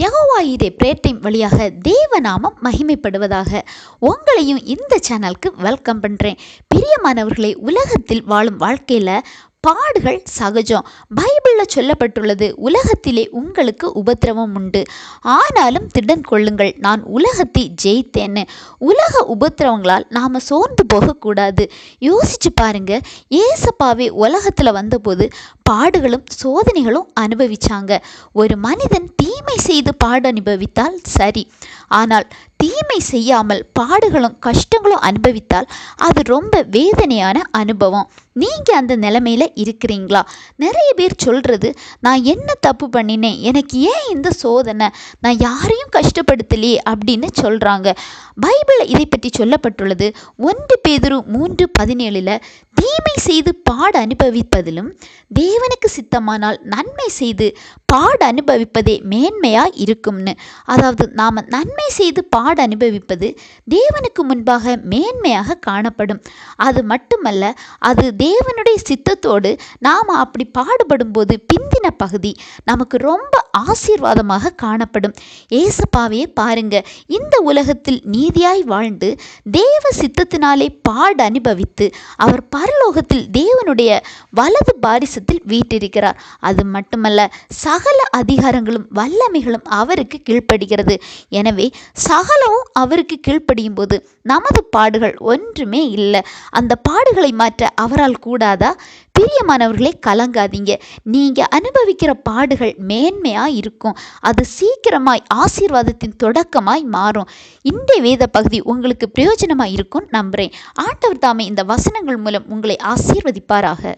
யெகோவா ஈரே prayer time வழியாக தேவநாமம் மகிமைப்படுவதாக. உங்களையும் இந்த சேனலுக்கு வெல்கம் பண்ணுறேன். பிரியமானவர்களை, உலகத்தில் வாழும் வாழ்க்கையில் பாடுகள் சகஜம். பைபிளில் சொல்லப்பட்டுள்ளது, உலகத்திலே உங்களுக்கு உபத்திரவம் உண்டு, ஆனாலும் திடன் கொள்ளுங்கள், நான் உலகத்தை ஜெயித்தேன்னு. உலக உபத்திரவங்களால் நாம் சோர்ந்து போகக்கூடாது. யோசிச்சு பாருங்க, ஏசப்பாவே உலகத்தில் வந்தபோது பாடுகளும் சோதனைகளும் அனுபவிச்சாங்க. ஒரு மனிதன் தீமை செய்து பாடு அனுபவித்தால் சரி, ஆனால் தீமை செய்யாமல் பாடுகளும் கஷ்டங்களும் அனுபவித்தால் அது ரொம்ப வேதனையான அனுபவம். நீங்கள் அந்த நிலைமையில் இருக்கிறீங்களா? நிறைய பேர் சொல்கிறது, நான் என்ன தப்பு பண்ணினேன், எனக்கு ஏன் இந்த சோதனை, நான் யாரையும் கஷ்டப்படுத்தலையே அப்படின்னு சொல்கிறாங்க. பைபிளில் இதை பற்றி சொல்லப்பட்டுள்ளது. 1 பேதுரு 3:17 தீமை செய்து பாடு அனுபவிப்பதிலும் தேவனுக்கு சித்தமானால் நன்மை செய்து பாடு அனுபவிப்பதே மேன்மையாக இருக்கும்னு. அதாவது நாம் நன்மை செய்து பாடு அனுபவிப்பது தேவனுக்கு முன்பாக மேன்மையாக காணப்படும். அது மட்டுமல்ல, அது தேவனுடைய சித்தத்தோடு நாம் அப்படி பாடுபடும் போது பிந்தின பகுதி நமக்கு ரொம்ப ஆசீர்வாதமாக காணப்படும். ஏசப்பாவே பாருங்க, இந்த உலகத்தில் நீதியாய் வாழ்ந்து தேவ சித்தத்தினாலே பாடு அனுபவித்து அவர் பரலோகத்தில் தேவனுடைய வலது பாரிசத்தில் வீற்றிருக்கிறார். அது மட்டுமல்ல, சகல அதிகாரங்களும் வல்லமைகளும் அவருக்கு கீழ்ப்படுகிறது. எனவே சகலமும் அவருக்கு கீழ்ப்படியும் போது நமது பாடுகள் ஒன்றுமே இல்லை. அந்த பாடுகளை மாற்ற அவரால் கூடாதா? பிரியமானவர்களே, கலங்காதீங்க. நீங்கள் அனுபவிக்கிற பாடுகள் மேன்மையாக இருக்கும். அது சீக்கிரமாய் ஆசீர்வாதத்தின் தொடக்கமாய் மாறும். இந்த வேத பகுதி உங்களுக்கு பிரயோஜனமாக இருக்கும் நம்புகிறேன். ஆண்டவர் தாமே இந்த வசனங்கள் மூலம் உங்களை ஆசீர்வதிப்பாராக.